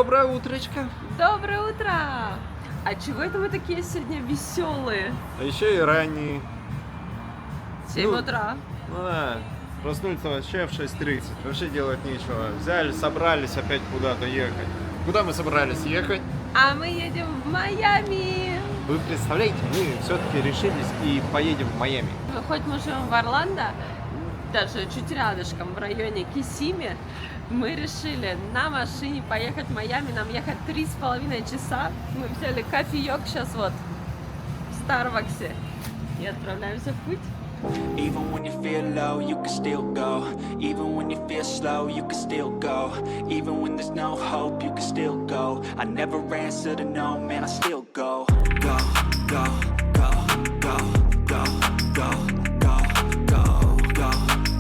Доброе утречко. Доброе утро! А чего это мы такие сегодня веселые? А еще и ранние. 7 Ну, утра. Ну да, проснулись вообще в 6:30. Вообще делать нечего. Взяли, собрались опять куда-то ехать. Куда мы собрались ехать? А мы едем в Майами. Вы представляете, мы все-таки решились и поедем в Майами. Хоть мы живем в Орландо, даже чуть рядышком, в районе Киссими, мы решили на машине поехать в Майами. Нам ехать 3,5 часа. Мы взяли кофеек сейчас вот в Старбаксе и отправляемся в путь. Even when you feel low, you can still go. Even when you feel slow, you can still go. Even when there's no hope, you can still go. I never answer to no, man, I still go. Go, go, go, go, go, go, go, go, go,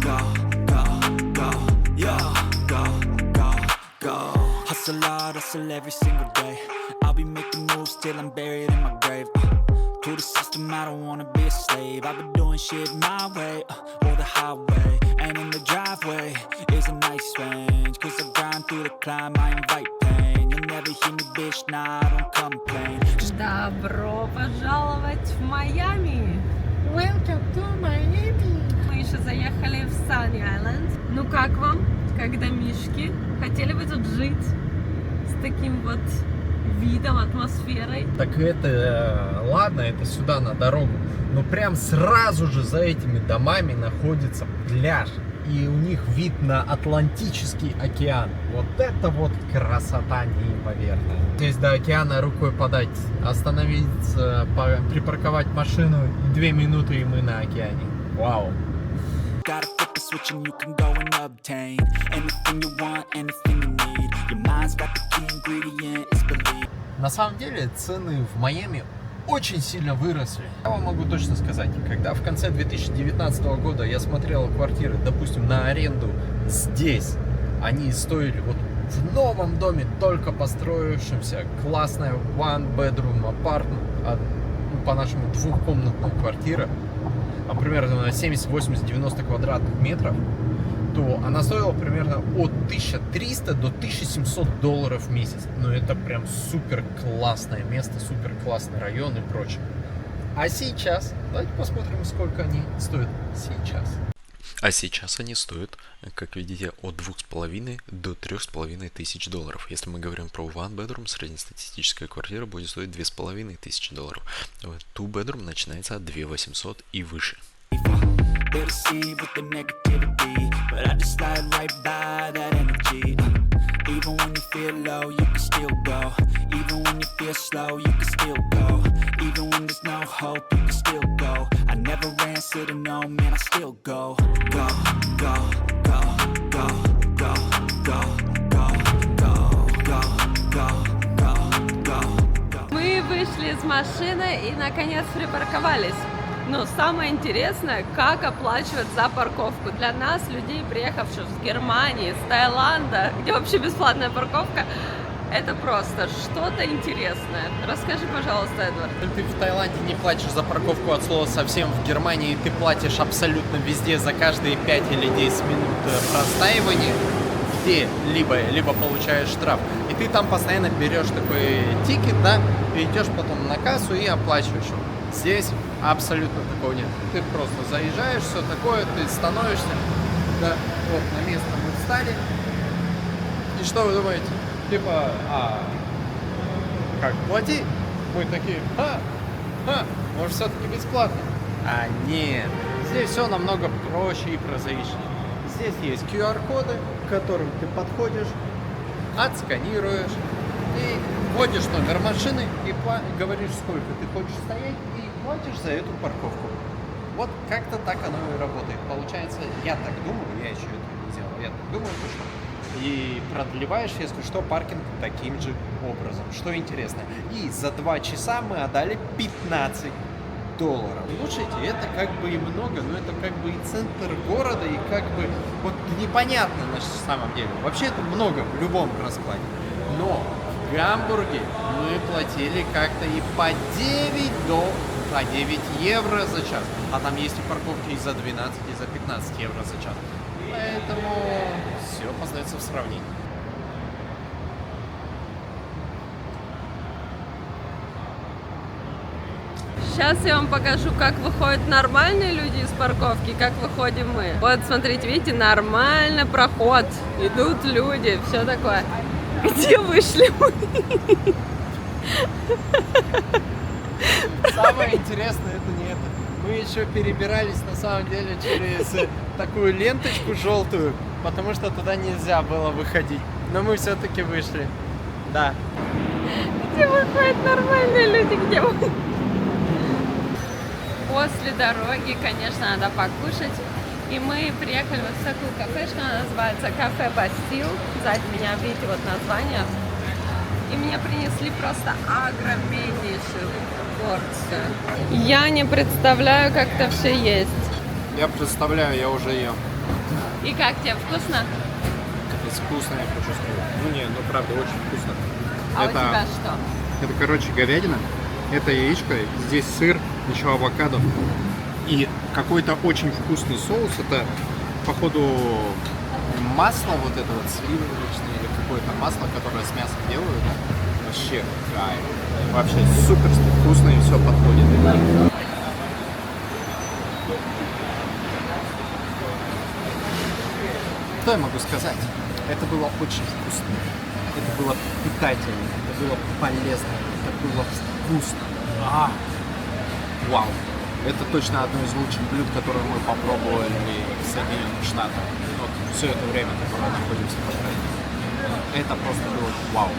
go, go, go, yeah, go, go, go. Hustle hard, hustle every single day. I'll be making moves till I'm buried in my grave. To the system, I don't wanna be a slave. I've been doing shit my way, or the highway. And in the driveway is a nice range. Cause I grind through the climb, I invite pain. You'll never hear me, bitch, nah, I don't complain. Just Добро пожаловать в Майами! Welcome to Miami. Мы еще заехали в Санни-Айленд. Ну как вам, как домишки? Хотели бы тут жить с таким вот видом, атмосферой? Так это, ладно, это сюда на дорогу, но прям сразу же за этими домами находится пляж. И у них вид на Атлантический океан. Вот это вот красота неимоверная. Здесь до океана рукой подать, остановиться, припарковать машину, 2 минуты и мы на океане. Вау. gotta flip the switch and you can go and obtain anything you want, anything you need. Your mind's got the key ingredient, it's belief. На самом деле цены в Майами очень сильно выросли. Я вам могу точно сказать, когда в конце 2019 года я смотрел квартиры, допустим, на аренду здесь, они стоили вот в новом доме, только построившемся, классная one bedroom apartment, по-нашему двухкомнатная квартира, примерно 70, 80, 90 квадратных метров, то она стоила примерно от 1300 до 1700 долларов в месяц. Но это прям супер классное место, супер классный район и прочее. А сейчас, давайте посмотрим, сколько они стоят сейчас. А сейчас они стоят, как видите, от 2,5 до 3,5 тысяч долларов. Если мы говорим про one bedroom, среднестатистическая квартира будет стоить 2,5 тысячи долларов. Two bedroom начинается от 2 800 и выше. They'll see with the negativity, but I just slide right by that energy. Even when you feel low, you can still go. Even when you feel slow, you can still go. Even when there's no hope, you can still go. I never answer to no, man, I still go. Go, go, go, go, go, go, go, go, go, go, go, go. Мы вышли из машины и наконец припарковались. Но самое интересное, как оплачивать за парковку. Для нас, людей, приехавших с Германии, с Таиланда, где вообще бесплатная парковка, это просто что-то интересное. Расскажи, пожалуйста, Эдвард. Ты в Таиланде не платишь за парковку от слова совсем. В Германии ты платишь абсолютно везде за каждые 5 или 10 минут простаивания, где либо получаешь штраф. И ты там постоянно берешь такой тикет, да, и идешь потом на кассу и оплачиваешь. Здесь абсолютно такого нет. Ты просто заезжаешь, все такое, ты становишься, да, вот на место мы встали. И что вы думаете? Типа, как, плати? Мы такие, может все-таки бесплатно? А нет, здесь все намного проще и прозаичнее. Здесь есть QR-коды, к которым ты подходишь, отсканируешь и вводишь номер машины и говоришь, сколько ты хочешь стоять, и платишь за эту парковку. Вот как-то так оно и работает. Получается, я так думаю, я еще этого не делал, я так думаю, что и продлеваешь, если что, паркинг таким же образом. Что интересно, и за 2 часа мы отдали 15 долларов. Слушайте, это как бы и много, но это как бы и центр города, и как бы вот непонятно на самом деле. Вообще это много в любом раскладе. Но в Гамбурге мы платили как-то и по 9 евро за час. А там есть и парковки и за 12, и за 15 евро за час. Поэтому все познается в сравнении. Сейчас я вам покажу, как выходят нормальные люди из парковки, как выходим мы. Вот, смотрите, видите, нормально проход, идут люди, все такое. Где вышли мы? Самое интересное это не это. Мы еще перебирались на самом деле через такую ленточку желтую, потому что туда нельзя было выходить. Но мы все-таки вышли. Да. Где выходят нормальные люди, где мы? После дороги, конечно, надо покушать. И мы приехали вот в такую кафешку, она называется Кафе Бастил. Сзади меня, видите, вот название. И мне принесли просто огромнейшую порцию. Я не представляю, как это все есть. Я представляю, я уже ем. И как тебе, вкусно? Капец вкусно, я хочу сказать. Ну не, ну правда, очень вкусно. А Это- у тебя что? Это, короче, говядина, это яичко, здесь сыр, еще авокадо и какой-то очень вкусный соус. Это, походу, Масло вот это вот сливочное или какое-то масло, которое с мясом делают. Вообще кайф. вообще супер вкусно и все подходит. Что я могу сказать? Это было очень вкусно. Это было питательно. Это было полезно. Это было вкусно. Вау. Это точно одно из лучших блюд, которые мы попробовали в Соединенных Штатах. Вот все это время, которое находимся в Австралии. Это просто было вау.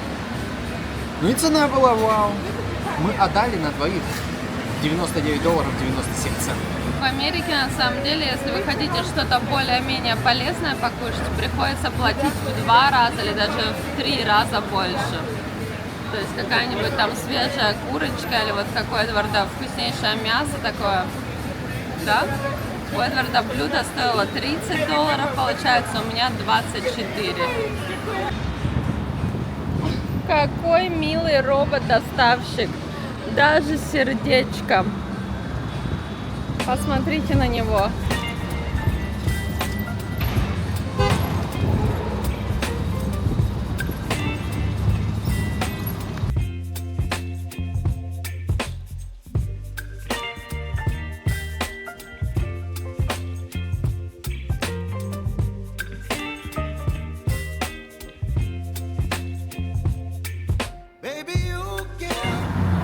Ну и цена была вау. Мы отдали на двоих $99.97. В Америке, на самом деле, если вы хотите что-то более-менее полезное покушать, приходится платить в 2 раза или даже в 3 раза больше. То есть какая-нибудь там свежая курочка или вот какое Эдварда вкуснейшее мясо такое, да? У Эдварда блюдо стоило $30, получается, у меня 24. Какой милый робот-доставщик, даже с сердечком. Посмотрите на него.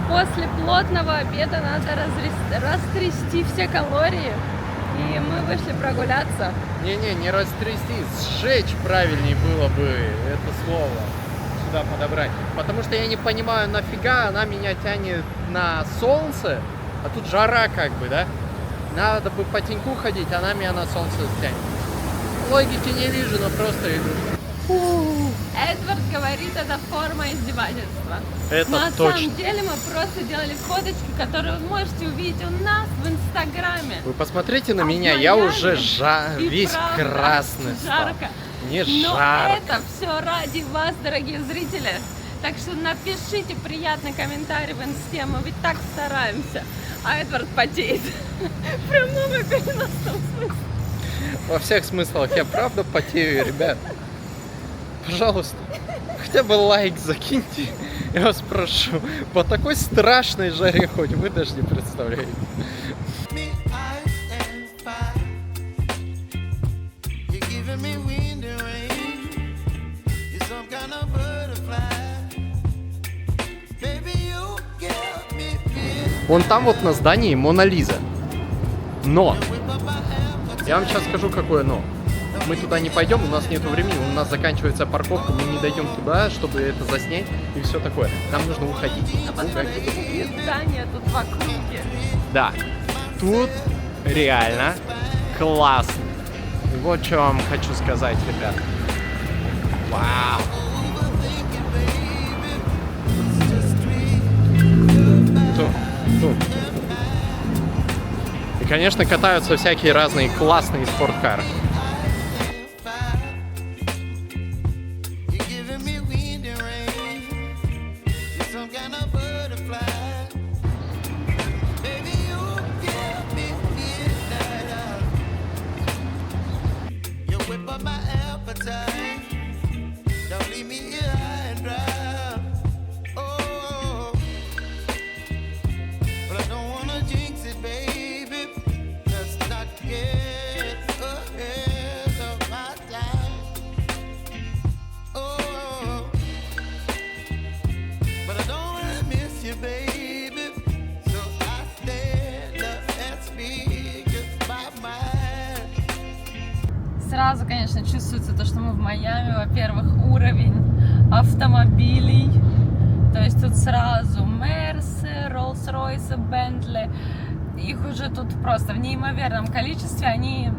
После плотного обеда надо растрясти все калории. И мы вышли прогуляться. Не растрясти, сжечь правильнее было бы это слово сюда подобрать. Потому что я не понимаю, нафига она меня тянет на солнце, а тут жара как бы, да? Надо бы по теньку ходить, она меня на солнце тянет. Логики не вижу, но просто иду. Эдвард говорит, это форма издевательства. Это На точно. самом деле мы просто делали фоточки, которые вы можете увидеть у нас в Инстаграме. Вы посмотрите на А меня, в я Майами уже и весь правда красный стал. жарко. Не Но жарко. это все ради вас, дорогие зрители. Так что напишите приятный комментарий в Инсте, мы ведь так стараемся. А Эдвард потеет. В прямом и переносном смысле. Во всех смыслах я правда потею, ребят. Пожалуйста, хотя бы лайк закиньте, я вас прошу. По такой страшной жаре хоть вы даже не представляете. Me ice and fire. You're giving me wind and rain. You're some kind of butterfly. Baby, you give me fear. Вон там вот на здании Мона Лиза. Но, Whip up my appetite. я вам сейчас скажу, какое но. Мы туда не пойдем, у нас нет времени, у нас заканчивается парковка, мы не дойдем туда, чтобы это заснять и все такое. Нам нужно уходить. Посмотрите, какие здания тут в округе. Да, тут реально классно. И вот что вам хочу сказать, ребят. Вау. Тут. И, конечно, катаются всякие разные классные спорткары. You're giving me wind and rain. You're some kind of butterfly. Baby, you give me midnight. You whip up my appetite. Don't leave me here high and dry. Oh, but I don't wanna сразу, конечно, чувствуется то, что мы в Майами. Во-первых, уровень автомобилей. То есть тут сразу Мерсы, Роллс-Ройсы, Бентли. Их уже тут просто в неимоверном количестве. Они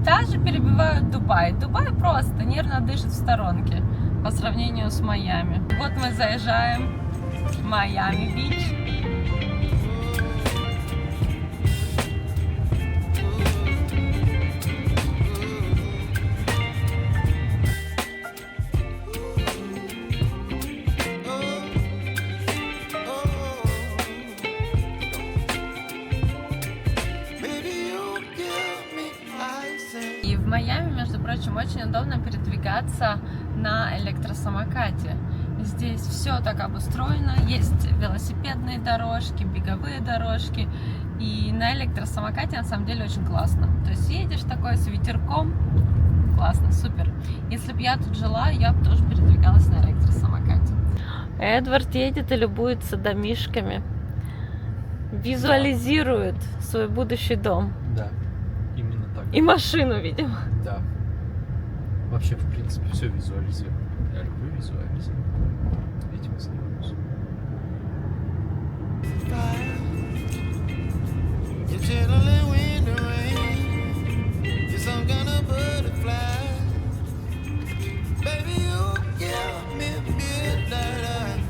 даже перебивают Дубай. Дубай просто нервно дышит в сторонке по сравнению с Майами. Вот мы заезжаем в Майами-Бич. И в Майами, между прочим, очень удобно передвигаться на электросамокате. Здесь все так обустроено, есть велосипедные дорожки, беговые дорожки. И на электросамокате на самом деле очень классно. То есть едешь такой с ветерком, классно, супер. Если бы я тут жила, я бы тоже передвигалась на электросамокате. Эдвард едет и любуется домишками. Визуализирует свой будущий дом. Да, именно так. И машину, видимо. Да. Вообще, в принципе, все визуализируем. Я люблю визуализировать. Этим и занимаюсь. You're chilling in the rain. You're some kind of butterfly. Baby, you give me midnight.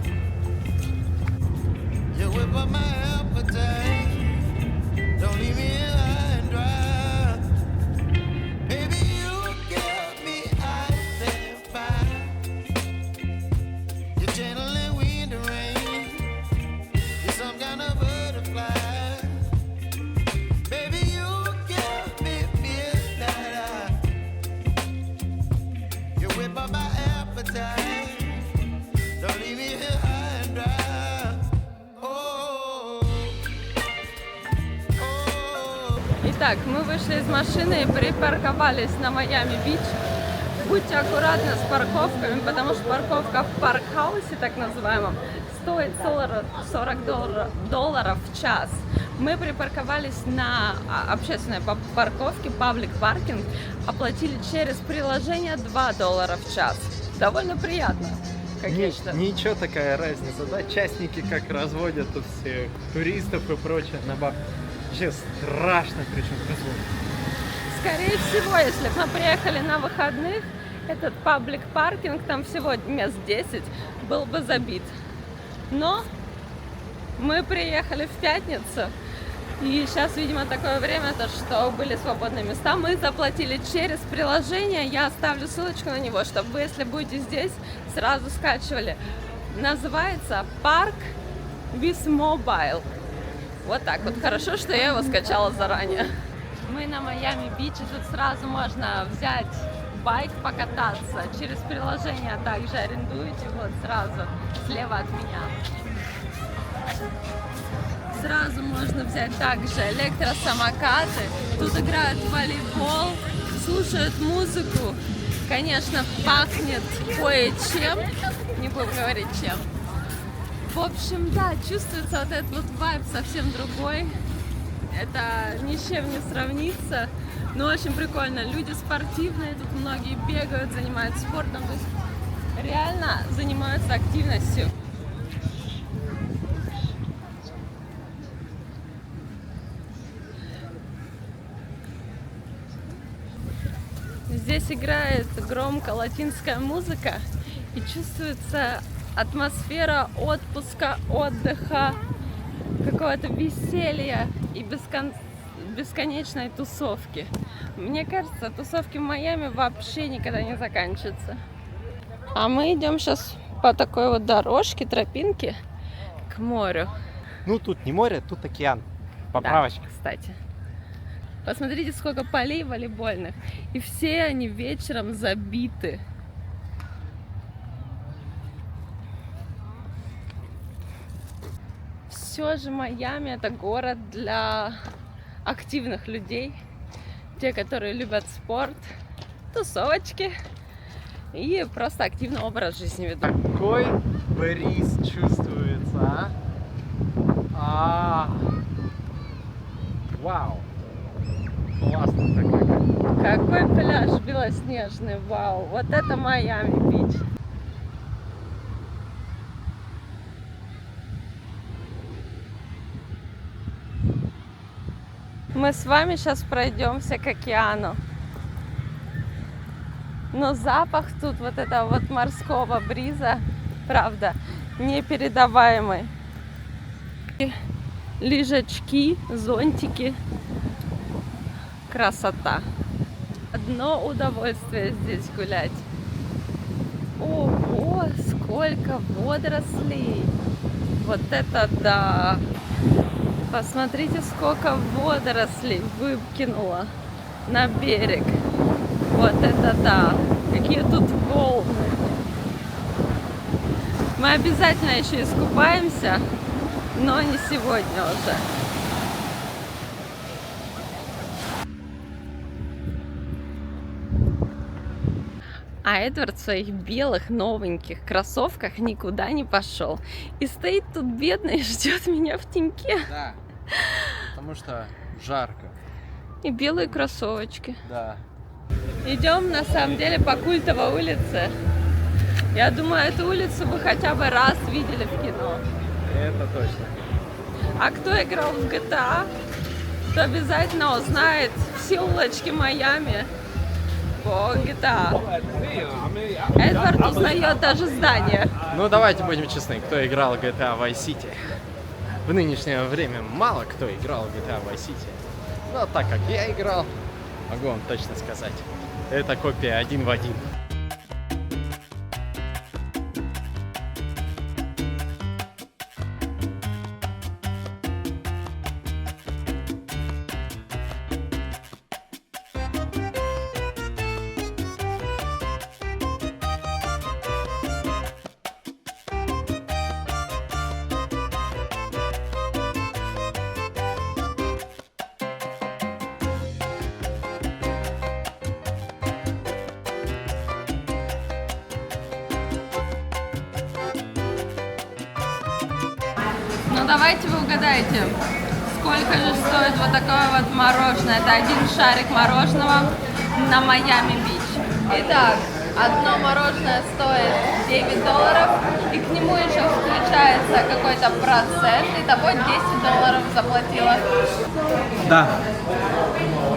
You whip up my appetite. Don't leave me high and dry. Baby, you give me ice and fire. You're channeling wind and rain. You're some kind of butterfly. Baby, you give me midnight. You whip up my appetite. Don't leave me here high and dry. Oh, oh. Итак, мы вышли из машины и припарковались на Майами-Бич. Будьте аккуратны с парковками, потому что парковка в паркхаусе, так называемом, стоит $40 в час. Мы припарковались на общественной парковке, public parking, оплатили через приложение $2 в час. Довольно приятно, как я считаю. Ничего, такая разница, да? Частники как разводят тут всех туристов и прочее на баб. Вообще страшно, причем разводят. Скорее всего, если бы мы приехали на выходных, этот паблик паркинг, там всего мест 10, был бы забит. Но мы приехали в пятницу, и сейчас, видимо, такое время, то, что были свободные места. Мы заплатили через приложение, я оставлю ссылочку на него, чтобы вы, если будете здесь, сразу скачивали. Называется Park with Mobile. Вот так вот. Хорошо, что я его скачала заранее. Мы на Майами-Биче, тут сразу можно взять байк, покататься. Через приложение также арендуете, вот сразу слева от меня. Сразу можно взять также электросамокаты. Тут играют в волейбол, слушают музыку. Конечно, пахнет кое-чем, не буду говорить чем. В общем, да, чувствуется вот этот вот вайб совсем другой. Это ни с чем не сравнится, но очень прикольно. Люди спортивные, тут многие бегают, занимаются спортом, то есть реально занимаются активностью. Здесь играет громко латинская музыка и чувствуется атмосфера отпуска, отдыха, какого-то веселья и бесконечной тусовки. Мне кажется, тусовки в Майами вообще никогда не заканчиваются. А мы идем сейчас по такой вот дорожке, тропинке к морю. Ну, тут не море, тут океан. Да, Поправочка. кстати. Посмотрите, сколько полей волейбольных. И все они вечером забиты. Все же Майами — это город для активных людей. Те, которые любят спорт, тусовочки и просто активный образ жизни ведут. Какой бриз чувствуется, а? Вау! Классно такая. Какой пляж белоснежный, вау. Вот это Майами-Бич. Мы с вами сейчас пройдемся к океану. Но запах тут вот этого вот морского бриза, правда, непередаваемый. И лежачки, зонтики. Красота. Одно удовольствие здесь гулять. Ого, сколько водорослей. Вот это да. Посмотрите, сколько водорослей выкинуло на берег. Вот это да. Какие тут волны. Мы обязательно еще искупаемся, но не сегодня уже. А Эдвард в своих белых новеньких кроссовках никуда не пошел. И стоит тут бедный и ждет меня в теньке. Да, потому что жарко. И белые кроссовочки. Да. Идем на самом деле по Культовой улице. Я думаю, эту улицу вы хотя бы раз видели в кино. Это точно. А кто играл в GTA, то обязательно узнает все улочки Майами по GTA. Эдвард узнает даже здание. Ну, давайте будем честны, кто играл в GTA Vice City. В нынешнее время мало кто играл в GTA Vice City. Но так как я играл, могу вам точно сказать, это копия 1 в 1. Ну давайте вы угадайте, сколько же стоит вот такое вот мороженое. Это один шарик мороженого на Майами-Бич. Итак, одно мороженое стоит $9, и к нему еще включается какой-то процент. Итого $10 заплатила. Да.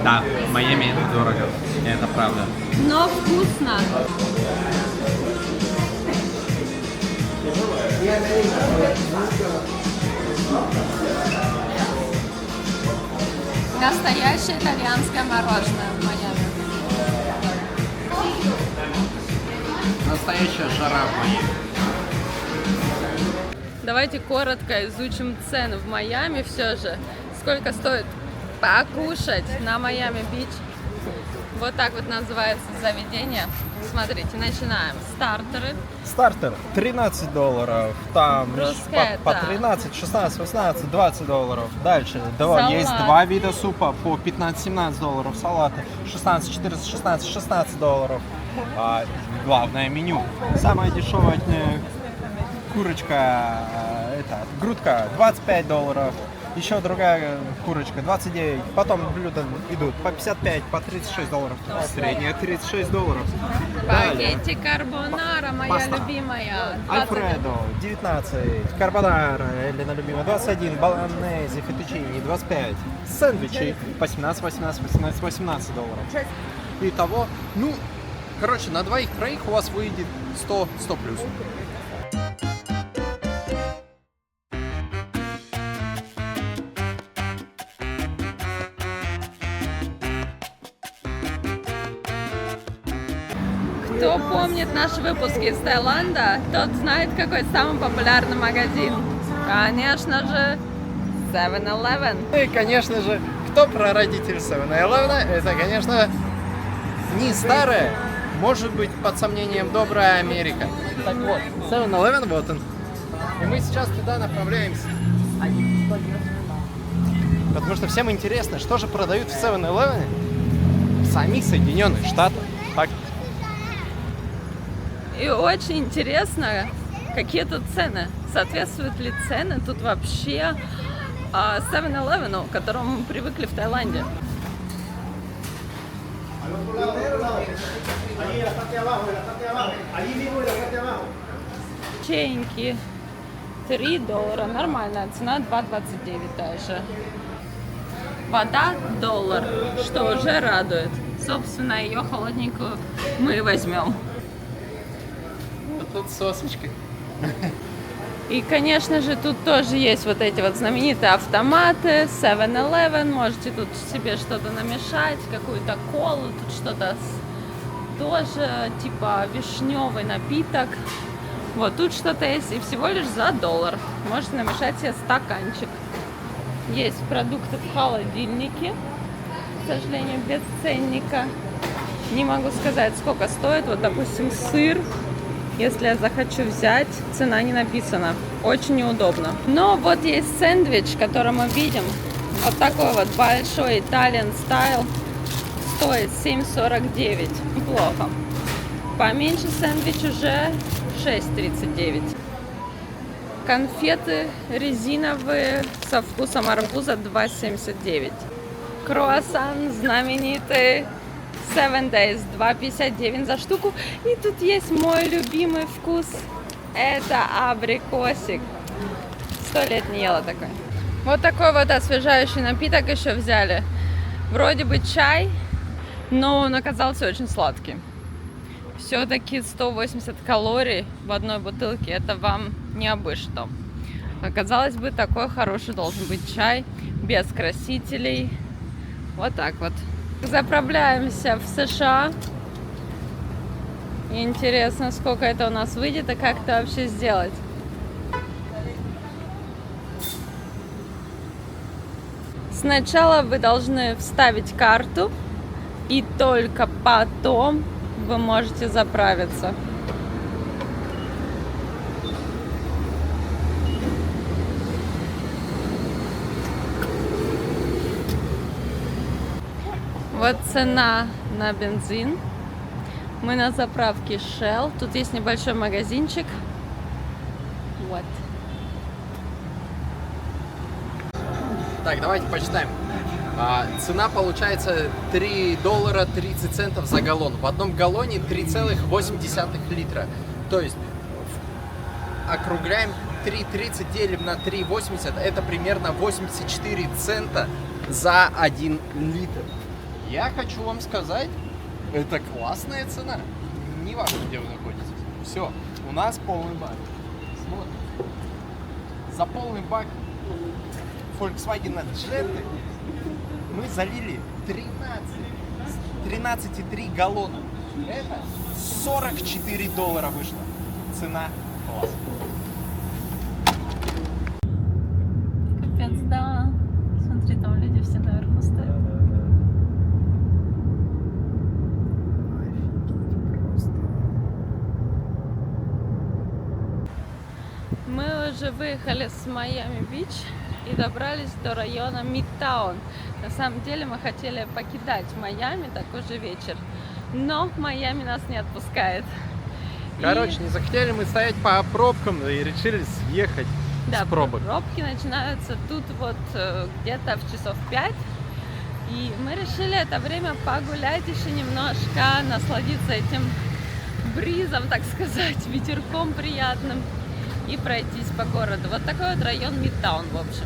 Да, в Майами это дорого. Это правда. Но вкусно. Настоящее итальянское мороженое в Майами. Настоящая жара в Майами. Давайте коротко изучим цены в Майами все же. Сколько стоит покушать на Майами-Бич? Вот так вот называется заведение. Смотрите, начинаем. Стартеры. Стартер $13, там Брускетта. по 13, 16, 18, $20. Дальше Салат. есть два вида супа по $15-17, салаты 16, 14, 16, $16. Главное меню. Самая дешевая курочка, грудка $25. Еще другая курочка 29. Потом блюда идут по 55, по $36. Средняя $36. Далее. Спагетти карбонара, моя Паста. любимая. 20. Альфредо 19, карбонара, Элена любимая 21, болонезе, фетучини 25, сэндвичи по $18. Итого, ну, короче, на двоих-троих у вас выйдет 100 плюс. Кто помнит наши выпуски из Таиланда, тот знает, какой самый популярный магазин. Конечно же, 7-Eleven. И, конечно же, кто прародитель 7-Eleven? Это, конечно, не старая, может быть, под сомнением, добрая Америка. Так вот, 7-Eleven, вот он. И мы сейчас туда направляемся. Потому что всем интересно, что же продают в 7-Eleven в самих Соединенных Штатах. Так. И очень интересно, какие тут цены. Соответствуют ли цены тут вообще 7-Eleven, к которому мы привыкли в Таиланде? Печеньки. $3. Нормальная цена, $2.29 даже. Вода $1, что уже радует. Собственно, ее холодненькую мы возьмем. Вот тут сосочка. И, конечно же, тут тоже есть вот эти вот знаменитые автоматы, 7-Eleven. Можете тут себе что-то намешать, какую-то колу, тут что-то тоже типа вишневый напиток. Вот тут что-то есть, и всего лишь за $1 можете намешать себе стаканчик. Есть продукты в холодильнике, к сожалению, без ценника. Не могу сказать, сколько стоит. Вот, допустим, сыр. Если я захочу взять, цена не написана. Очень неудобно. Но вот есть сэндвич, который мы видим. Вот такой вот большой Italian Style. Стоит $7.49. Неплохо. Поменьше сэндвич уже $6.39. Конфеты резиновые со вкусом арбуза $2.79. Круассан знаменитый 7 Days $2.59 за штуку. И тут есть мой любимый вкус. Это абрикосик. 100 лет не ела такой. Вот такой вот освежающий напиток еще взяли. Вроде бы чай, но он оказался очень сладкий. Все-таки 180 калорий в одной бутылке, это вам не абы что. Казалось бы, такой хороший должен быть чай, без красителей. Вот так вот. Заправляемся в США. Интересно, сколько это у нас выйдет и как это вообще сделать. Сначала вы должны вставить карту, и только потом вы можете заправиться. Вот цена на бензин. Мы на заправке Shell. Тут есть небольшой магазинчик. Вот. Так, давайте посчитаем. Цена получается $3.30 за галлон. В одном галлоне 3,8 литра. То есть округляем, 3,30 делим на 3,80, это примерно 84 цента за 1 литр. Я хочу вам сказать, это классная цена. Не важно, где вы находитесь. Все, у нас полный бак. Смотрим. За полный бак Volkswagen Jetta мы залили 13,3 галлона. Это $44 вышло. Цена класс. Капец, да. Смотри, там люди все наверху стоят. Мы уже выехали с Майами-Бич и добрались до района Мидтаун. На самом деле мы хотели покидать Майами такой же вечер, но Майами нас не отпускает. Короче, не захотели мы стоять по пробкам и решили съехать Да, с пробок. пробки начинаются тут вот где-то в часов 5. И мы решили это время погулять еще немножко, насладиться этим бризом, так сказать, ветерком приятным и пройтись по городу. Вот такой вот район Мидтаун, в общем.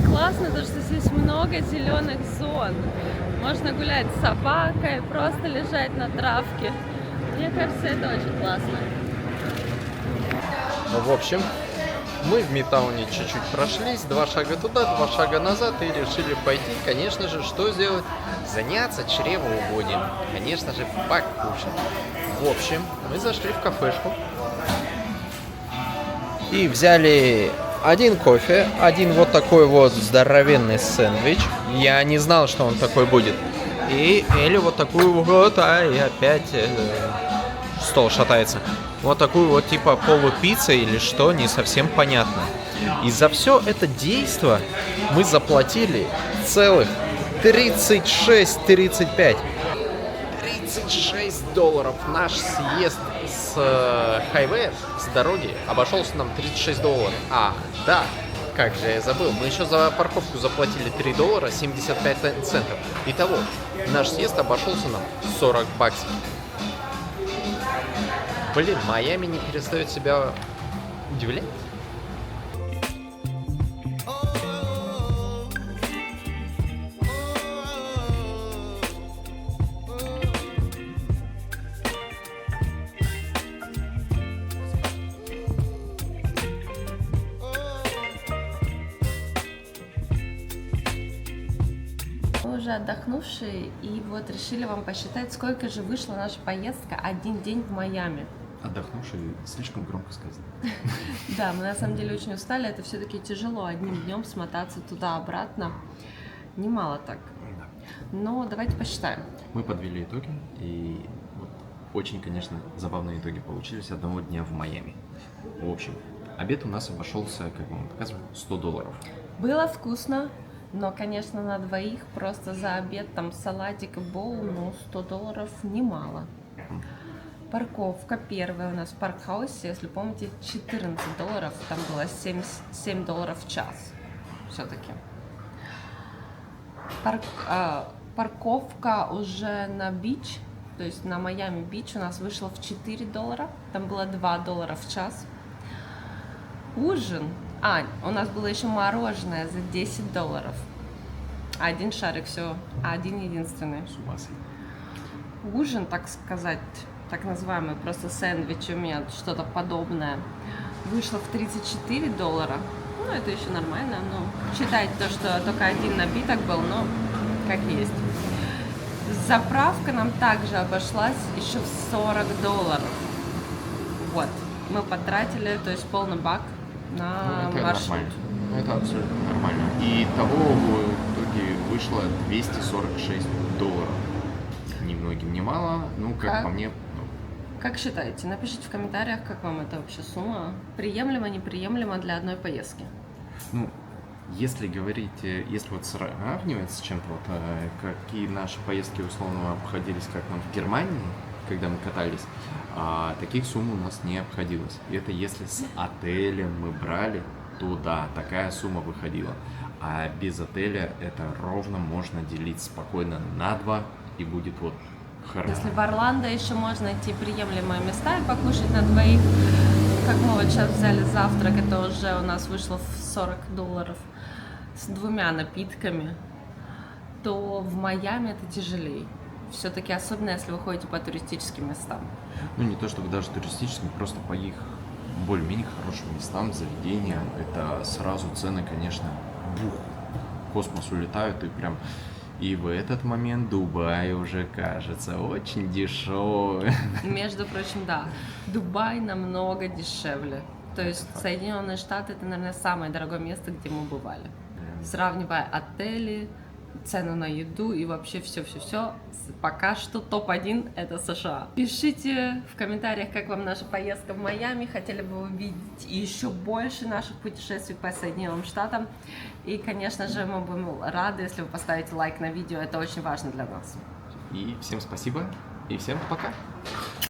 Классно, то что здесь много зеленых зон. Можно гулять с собакой, просто лежать на травке. Мне кажется, это очень классно. Ну, в общем, мы в Мидтауне чуть-чуть прошлись, 2 шага туда, 2 шага назад и решили пойти, конечно же, что сделать? Заняться чревоугодием. Конечно же, покушать. В общем, мы зашли в кафешку и взяли один кофе, один вот такой вот здоровенный сэндвич. Я не знал, что он такой будет. Или вот такую вот, и опять стол шатается. Вот такую вот типа полупицца или что, не совсем понятно. И за все это действо мы заплатили целых $36 наш съезд с хайвея, с дороги, обошелся нам $36. Ах, да, как же я забыл. Мы еще за парковку заплатили $3 75 центов. Итого, наш съезд обошелся нам $40. Блин, Майами не перестает себя удивлять. Мы уже отдохнувшие, и вот решили вам посчитать, сколько же вышла наша поездка один день в Майами. Отдохнувший слишком громко сказано. Да, мы на самом деле очень устали, это все-таки тяжело одним днем смотаться туда-обратно. Немало так. Но давайте посчитаем. Мы подвели итоги, и вот очень, конечно, забавные итоги получились одного дня в Майами. В общем, обед у нас обошелся, как мы показывали, $100. Было вкусно, но, конечно, на двоих просто за обед, там, салатик и боул, ну, $100 немало. Парковка первая у нас в паркхаусе, если помните, $14, там было $7 в час все-таки. Парковка уже на бич, то есть на Майами бич у нас вышла в $4, там было $2 в час. Ужин, у нас было еще мороженое за $10. Один шарик, все, один единственный. С ума сойти. Ужин, так сказать, так называемый, просто сэндвич у меня, что-то подобное, вышло в $34. Ну, это еще нормально, но считайте то, что только один напиток был, но как есть. Заправка нам также обошлась еще в $40. Вот, мы потратили, то есть полный бак на Это маршрут. нормально. Это абсолютно нормально. И того в итоге вышло $246. Ни многим, ни мало. Ну, как по мне, Как считаете? Напишите в комментариях, как вам эта вообще сумма. Приемлемо, неприемлемо для одной поездки? ну, если говорить, если вот сравнивать с чем-то, вот какие наши поездки условно обходились, как нам в Германии, когда мы катались, таких сумм у нас не обходилось. И это если с отелем мы брали, то да, такая сумма выходила. А без отеля это ровно можно делить спокойно на 2, и будет вот хорошо. Если в Орландо еще можно найти приемлемые места и покушать на двоих, как мы вот сейчас взяли завтрак, это уже у нас вышло в $40 с 2 напитками, то в Майами это тяжелее. Все-таки особенно, если вы ходите по туристическим местам. Ну, не то чтобы даже туристическим, просто по их более-менее хорошим местам, заведениям, это сразу цены, конечно, в космос улетают, и прям... И в этот момент Дубай уже кажется очень дешевым. Между прочим, да, Дубай намного дешевле. То есть Соединенные Штаты — это, наверное, самое дорогое место, где мы бывали. Сравнивая отели, цену на еду и вообще все-все-все, пока что топ-1 это США. Пишите в комментариях, как вам наша поездка в Майами, хотели бы вы увидеть еще больше наших путешествий по Соединенным Штатам. И, конечно же, мы будем рады, если вы поставите лайк на видео, это очень важно для нас. И всем спасибо, и всем пока.